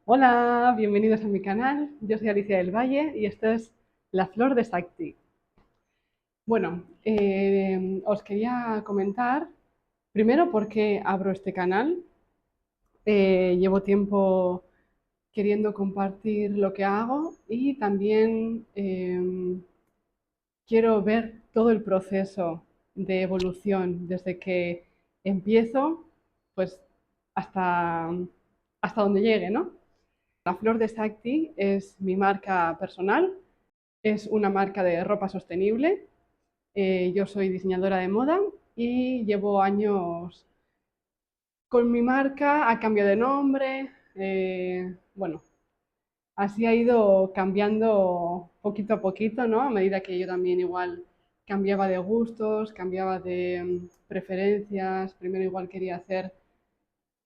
Hola, bienvenidos a mi canal. Yo soy Alicia del Valle y esto es La Flor de Sakti. Bueno, os quería comentar primero por qué abro este canal. Llevo tiempo queriendo compartir lo que hago y también quiero ver todo el proceso de evolución desde que empiezo pues hasta, hasta donde llegue, ¿no? La Flor de Sakti es mi marca personal. Es una marca de ropa sostenible. Yo soy diseñadora de moda y llevo años con mi marca, a cambio de nombre. Bueno, así ha ido cambiando poquito a poquito, ¿no? A medida que yo también igual cambiaba de gustos, cambiaba de preferencias. Primero igual quería hacer,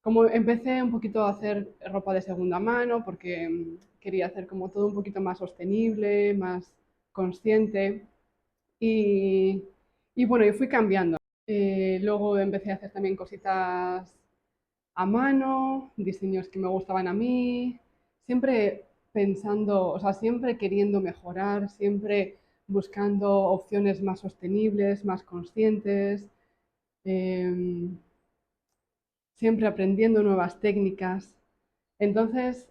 como empecé un poquito a hacer ropa de segunda mano, porque quería hacer como todo un poquito más sostenible, más consciente. Y, y bueno, y fui cambiando. Luego empecé a hacer también cositas a mano, diseños que me gustaban a mí, siempre pensando, o sea, siempre queriendo mejorar, siempre buscando opciones más sostenibles, más conscientes, eh, siempre aprendiendo nuevas técnicas. Entonces,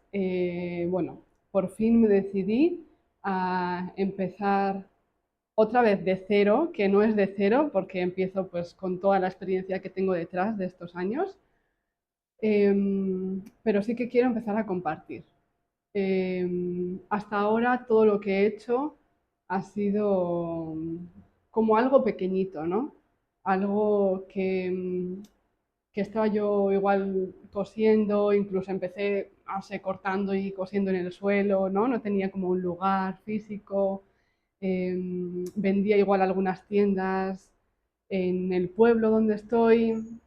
bueno, por fin me decidí a empezar otra vez de cero, que no es de cero porque empiezo pues con toda la experiencia que tengo detrás de estos años. Pero sí que quiero empezar a compartir. Hasta ahora todo lo que he hecho ha sido como algo pequeñito, ¿no? Algo que estaba yo igual cosiendo, incluso empecé, no sé, cortando y cosiendo en el suelo, ¿no? No tenía como un lugar físico. Vendía igual algunas tiendas en el pueblo donde estoy.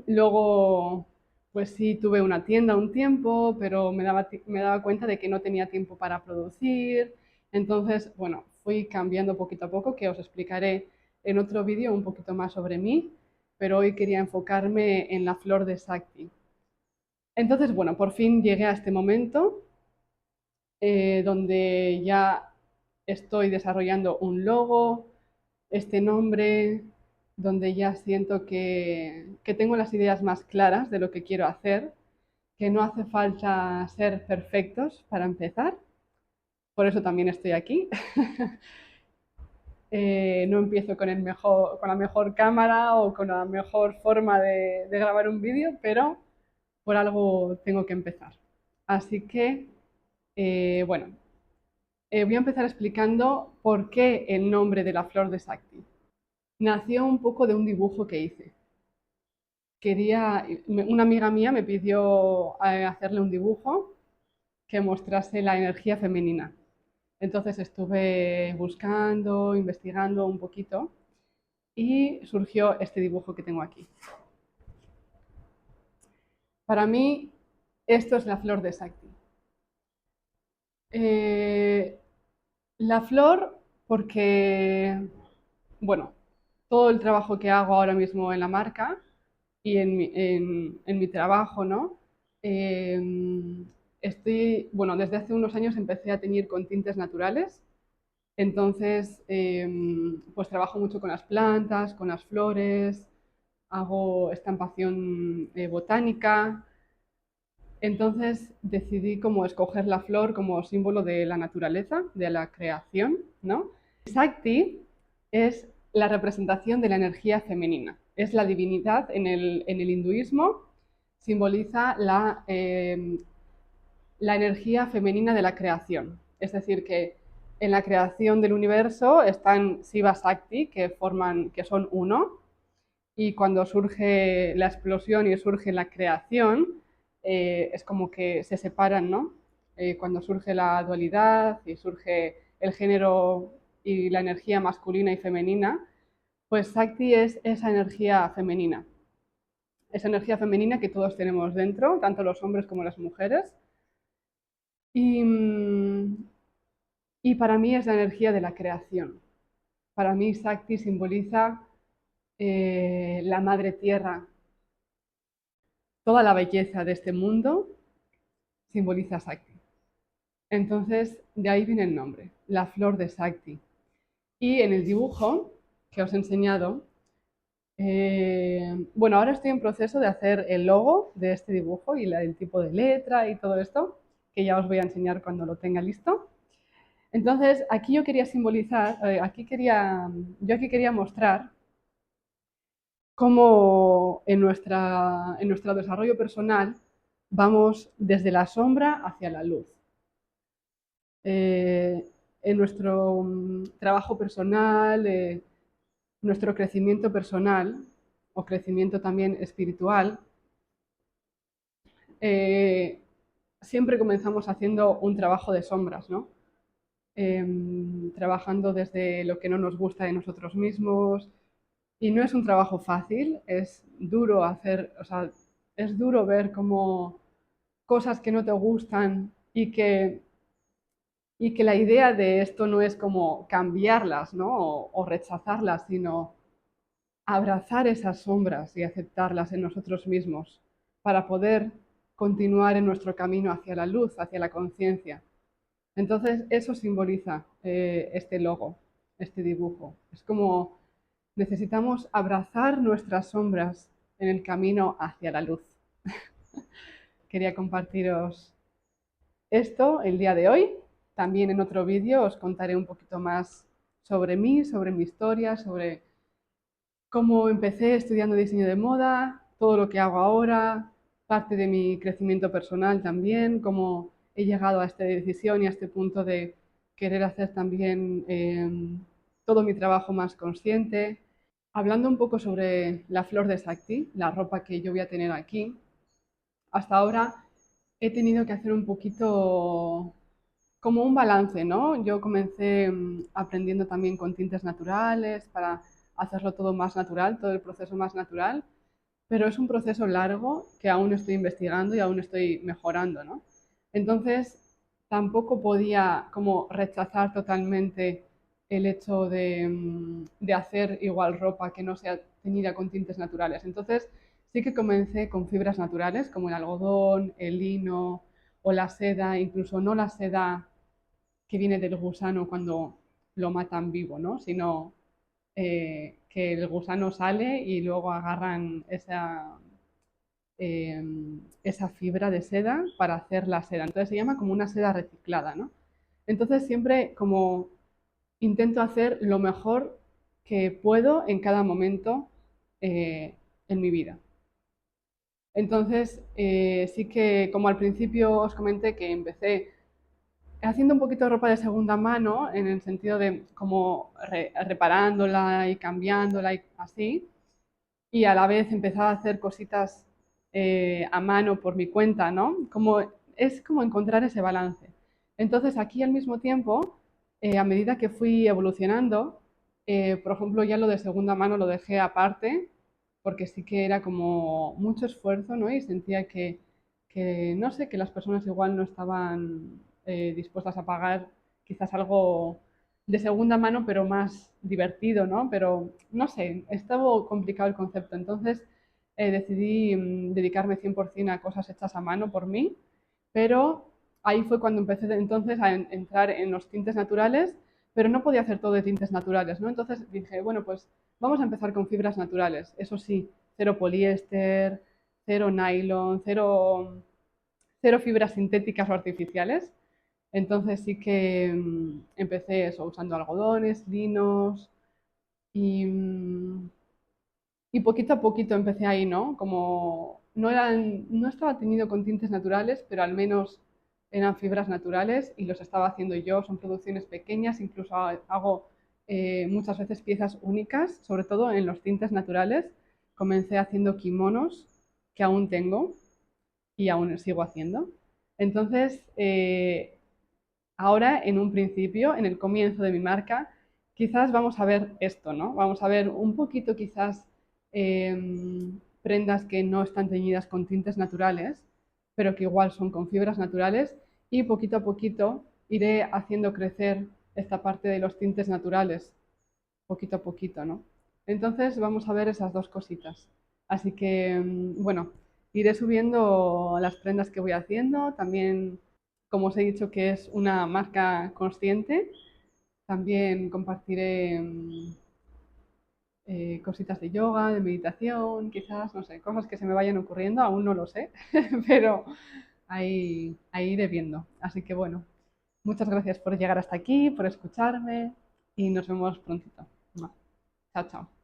Luego, pues sí, tuve una tienda un tiempo, pero me daba cuenta de que no tenía tiempo para producir. Entonces, bueno, fui cambiando poquito a poco, que os explicaré en otro vídeo un poquito más sobre mí, pero hoy quería enfocarme en la flor de Sakti. Entonces, bueno, por fin llegué a este momento donde ya estoy desarrollando un logo, este nombre, donde ya siento que tengo las ideas más claras de lo que quiero hacer, que no hace falta ser perfectos para empezar. Por eso también estoy aquí. No empiezo con, con la mejor cámara o con la mejor forma de grabar un vídeo, pero por algo tengo que empezar. Así que, bueno, voy a empezar explicando por qué el nombre de la flor de Sakti. Nació un poco de un dibujo que hice. Una amiga mía me pidió hacerle un dibujo que mostrase la energía femenina. Entonces estuve buscando, investigando un poquito y surgió este dibujo que tengo aquí. Para mí, esto es la flor de Sakti. Eh, la flor, porque, bueno, todo el trabajo que hago ahora mismo en la marca y en mi trabajo, ¿no? Bueno, desde hace unos años empecé a teñir con tintes naturales, entonces, pues trabajo mucho con las plantas, con las flores, hago estampación botánica, entonces decidí como escoger la flor como símbolo de la naturaleza, de la creación, ¿no? Shakti es la representación de la energía femenina, es la divinidad en el hinduismo, simboliza la energía femenina de la creación. Es decir, que en la creación del universo están Shiva Shakti, que son uno, y cuando surge la explosión y surge la creación, es como que se separan, ¿no? Cuando surge la dualidad y surge el género y la energía masculina y femenina, pues Sakti es esa energía femenina que todos tenemos dentro, tanto los hombres como las mujeres. Y, y para mí es la energía de la creación. Para mí Sakti simboliza la madre tierra, toda la belleza de este mundo simboliza Shakti. Entonces, de ahí viene el nombre, la flor de Shakti. Y en el dibujo que os he enseñado, bueno, ahora estoy en proceso de hacer el logo de este dibujo y el tipo de letra y todo esto, que ya os voy a enseñar cuando lo tenga listo. Entonces, aquí yo quería simbolizar, yo aquí quería mostrar cómo en nuestro desarrollo personal vamos desde la sombra hacia la luz. En nuestro trabajo personal, nuestro crecimiento personal o crecimiento también espiritual, siempre comenzamos haciendo un trabajo de sombras, ¿no? Trabajando desde lo que no nos gusta de nosotros mismos. Y no es un trabajo fácil, es duro hacer, o sea, es duro ver cómo cosas que no te gustan y que la idea de esto no es como cambiarlas, ¿no? O rechazarlas, sino abrazar esas sombras y aceptarlas en nosotros mismos para poder continuar en nuestro camino hacia la luz, hacia la conciencia. Entonces, eso simboliza este logo, este dibujo. Es como necesitamos abrazar nuestras sombras en el camino hacia la luz. Quería compartiros esto el día de hoy. También en otro vídeo os contaré un poquito más sobre mí, sobre mi historia, sobre cómo empecé estudiando diseño de moda, todo lo que hago ahora, parte de mi crecimiento personal también, cómo he llegado a esta decisión y a este punto de querer hacer también todo mi trabajo más consciente. Hablando un poco sobre la flor de Shakti, la ropa que yo voy a tener aquí, hasta ahora he tenido que hacer un poquito como un balance, ¿no? Yo comencé aprendiendo también con tintes naturales para hacerlo todo más natural, todo el proceso más natural, pero es un proceso largo que aún estoy investigando y aún estoy mejorando, ¿no? Entonces, tampoco podía como rechazar totalmente el hecho de hacer igual ropa que no sea teñida con tintes naturales. Entonces, sí que comencé con fibras naturales como el algodón, el lino o la seda, incluso no la seda que viene del gusano cuando lo matan vivo, ¿no? Sino que el gusano sale y luego agarran eh, esa fibra de seda para hacer la seda. Entonces se llama como una seda reciclada, ¿no? Entonces siempre como intento hacer lo mejor que puedo en cada momento en mi vida. Entonces sí que como al principio os comenté que empecé haciendo un poquito de ropa de segunda mano, en el sentido de como reparándola y cambiándola y así, y a la vez empezaba a hacer cositas a mano por mi cuenta, ¿no? Es como encontrar ese balance. Entonces aquí al mismo tiempo, a medida que fui evolucionando, por ejemplo, ya lo de segunda mano lo dejé aparte, porque sí que era como mucho esfuerzo, ¿no? Y sentía no sé, que las personas igual no estaban dispuestas a pagar quizás algo de segunda mano, pero más divertido, ¿no? Pero no sé, estaba complicado el concepto. Entonces decidí dedicarme 100% a cosas hechas a mano por mí, pero ahí fue cuando empecé entonces a entrar en los tintes naturales, pero no podía hacer todo de tintes naturales, ¿no? Entonces dije, bueno, pues vamos a empezar con fibras naturales. Eso sí, cero poliéster, cero nylon, cero fibras sintéticas o artificiales. Entonces sí que empecé eso, usando algodones, linos y, y poquito a poquito empecé ahí, ¿no? Como no estaba teñido con tintes naturales, pero al menos eran fibras naturales y los estaba haciendo yo. Son producciones pequeñas, incluso hago muchas veces piezas únicas, sobre todo en los tintes naturales. Comencé haciendo kimonos que aún tengo y aún sigo haciendo. Entonces, ahora, en un principio, en el comienzo de mi marca, quizás vamos a ver esto, ¿no? Vamos a ver un poquito quizás prendas que no están teñidas con tintes naturales, pero que igual son con fibras naturales y poquito a poquito iré haciendo crecer esta parte de los tintes naturales, poquito a poquito, ¿no? Entonces vamos a ver esas dos cositas. Así que, bueno, Iré subiendo las prendas que voy haciendo, también, como os he dicho, que es una marca consciente, también compartiré cositas de yoga, de meditación, quizás, no sé, cosas que se me vayan ocurriendo, aún no lo sé, pero ahí iré viendo. Así que bueno, muchas gracias por llegar hasta aquí, por escucharme y nos vemos prontito. Chao, chao.